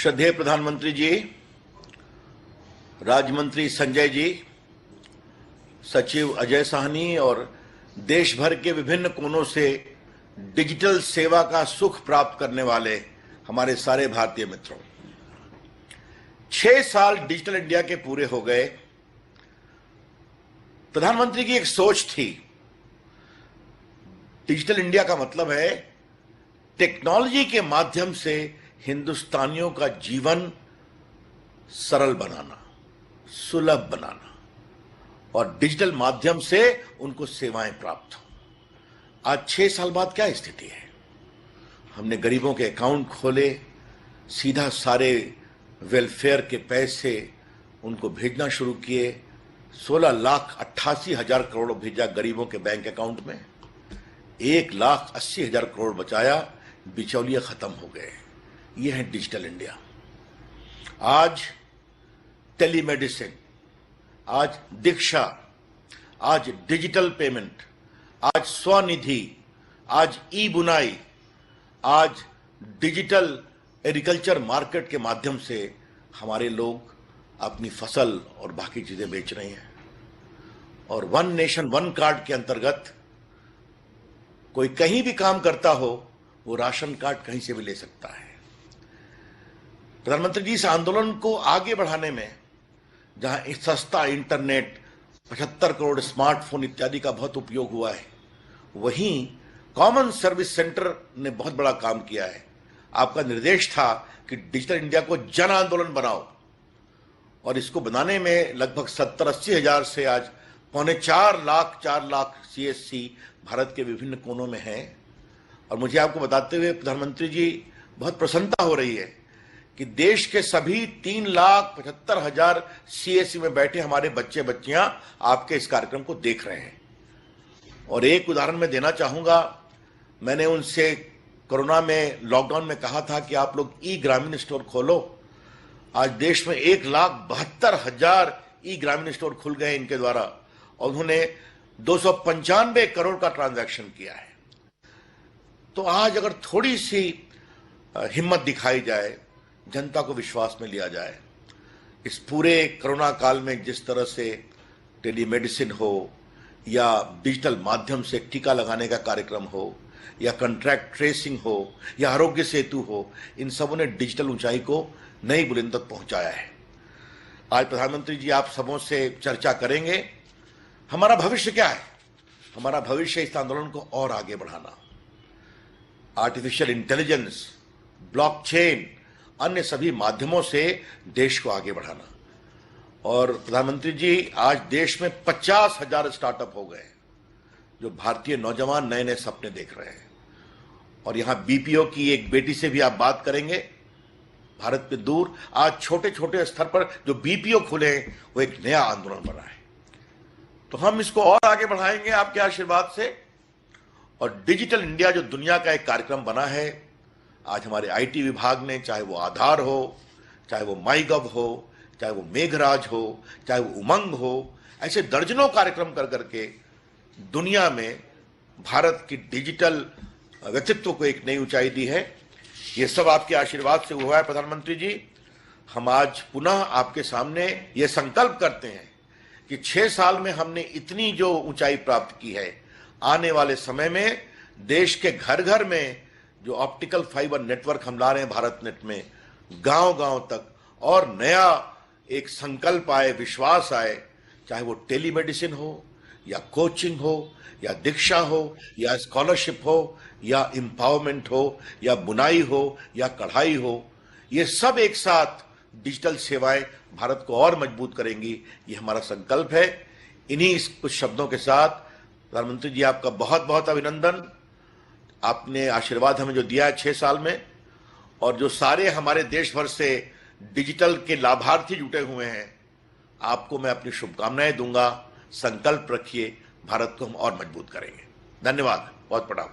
श्रद्धेय प्रधानमंत्री जी, राज्य मंत्री संजय जी, सचिव अजय साहनी और देश भर के विभिन्न कोनों से डिजिटल सेवा का सुख प्राप्त करने वाले हमारे सारे भारतीय मित्रों, 6 साल डिजिटल इंडिया के पूरे हो गए। प्रधानमंत्री की एक सोच थी, डिजिटल इंडिया का मतलब है टेक्नोलॉजी के माध्यम से हिंदुस्तानियों का जीवन सरल बनाना, सुलभ बनाना और डिजिटल माध्यम से उनको सेवाएं प्राप्त हो। आज 6 साल बाद क्या स्थिति है? हमने गरीबों के अकाउंट खोले, सीधा सारे वेलफेयर के पैसे उनको भेजना शुरू किए। 16,88,000 करोड़ भेजा गरीबों के बैंक अकाउंट में, 1,80,000 करोड़ बचाया, बिचौलिए खत्म हो गए। यह है डिजिटल इंडिया। आज टेलीमेडिसिन, आज दीक्षा, आज डिजिटल पेमेंट, आज स्वनिधि, आज ई बुनाई, आज डिजिटल एग्रीकल्चर मार्केट के माध्यम से हमारे लोग अपनी फसल और बाकी चीजें बेच रहे हैं। और वन नेशन वन कार्ड के अंतर्गत कोई कहीं भी काम करता हो, वो राशन कार्ड कहीं से भी ले सकता है। प्रधानमंत्री जी, इस आंदोलन को आगे बढ़ाने में जहां सस्ता इंटरनेट, 75 करोड़ स्मार्टफोन इत्यादि का बहुत उपयोग हुआ है, वहीं कॉमन सर्विस सेंटर ने बहुत बड़ा काम किया है। आपका निर्देश था कि डिजिटल इंडिया को जन आंदोलन बनाओ, और इसको बनाने में लगभग 70-80 हजार से आज 4 लाख CSC भारत के विभिन्न कोनों में हैं। और मुझे आपको बताते हुए प्रधानमंत्री जी बहुत प्रसन्नता हो रही है कि देश के सभी 3,75,000 CSC में बैठे हमारे बच्चे बच्चियां आपके इस कार्यक्रम को देख रहे हैं। और एक उदाहरण मैं देना चाहूंगा, मैंने उनसे कोरोना में, लॉकडाउन में कहा था कि आप लोग ई ग्रामीण स्टोर खोलो। आज देश में 1,72,000 ई ग्रामीण स्टोर खुल गए इनके द्वारा, और उन्होंने 295 करोड़ का ट्रांजैक्शन किया है। तो आज अगर थोड़ी सी हिम्मत दिखाई जाए, जनता को विश्वास में लिया जाए, इस पूरे कोरोना काल में जिस तरह से टेलीमेडिसिन हो या डिजिटल माध्यम से टीका लगाने का कार्यक्रम हो या कॉन्ट्रैक्ट ट्रेसिंग हो या आरोग्य सेतु हो, इन सबों ने डिजिटल ऊंचाई को नई बुलंद तक पहुंचाया है। आज प्रधानमंत्री जी आप सबों से चर्चा करेंगे, हमारा भविष्य क्या है? हमारा भविष्य इस आंदोलन को और आगे बढ़ाना, आर्टिफिशियल इंटेलिजेंस, ब्लॉकचेन, अन्य सभी माध्यमों से देश को आगे बढ़ाना। और प्रधानमंत्री जी, आज देश में 50,000 स्टार्टअप हो गए जो भारतीय नौजवान नए नए सपने देख रहे हैं। और यहां BPO की एक बेटी से भी आप बात करेंगे, भारत के दूर आज छोटे छोटे स्तर पर जो BPO खुले हैं, वो एक नया आंदोलन बना है। तो हम इसको और आगे बढ़ाएंगे आपके आशीर्वाद से। और डिजिटल इंडिया जो दुनिया का एक कार्यक्रम बना है, आज हमारे IT विभाग ने, चाहे वो आधार हो, चाहे वो माईगव हो, चाहे वो मेघराज हो, चाहे वो उमंग हो, ऐसे दर्जनों कार्यक्रम कर करके दुनिया में भारत की डिजिटल व्यक्तित्व को एक नई ऊंचाई दी है। ये सब आपके आशीर्वाद से हुआ है प्रधानमंत्री जी। हम आज पुनः आपके सामने ये संकल्प करते हैं कि 6 साल में हमने इतनी जो ऊंचाई प्राप्त की है, आने वाले समय में देश के घर घर में जो ऑप्टिकल फाइबर नेटवर्क हम ला रहे हैं भारत नेट में, गांव गांव तक और नया एक संकल्प आए, विश्वास आए, चाहे वो टेलीमेडिसिन हो या कोचिंग हो या दीक्षा हो या स्कॉलरशिप हो या एम्पावरमेंट हो या बुनाई हो या कढ़ाई हो, ये सब एक साथ डिजिटल सेवाएं भारत को और मजबूत करेंगी। ये हमारा संकल्प है। इन्हीं कुछ शब्दों के साथ प्रधानमंत्री जी आपका बहुत बहुत अभिनंदन। आपने आशीर्वाद हमें जो दिया है 6 साल में, और जो सारे हमारे देश भर से डिजिटल के लाभार्थी जुटे हुए हैं, आपको मैं अपनी शुभकामनाएं दूंगा। संकल्प रखिए, भारत को हम और मजबूत करेंगे। धन्यवाद, बहुत प्रणाम।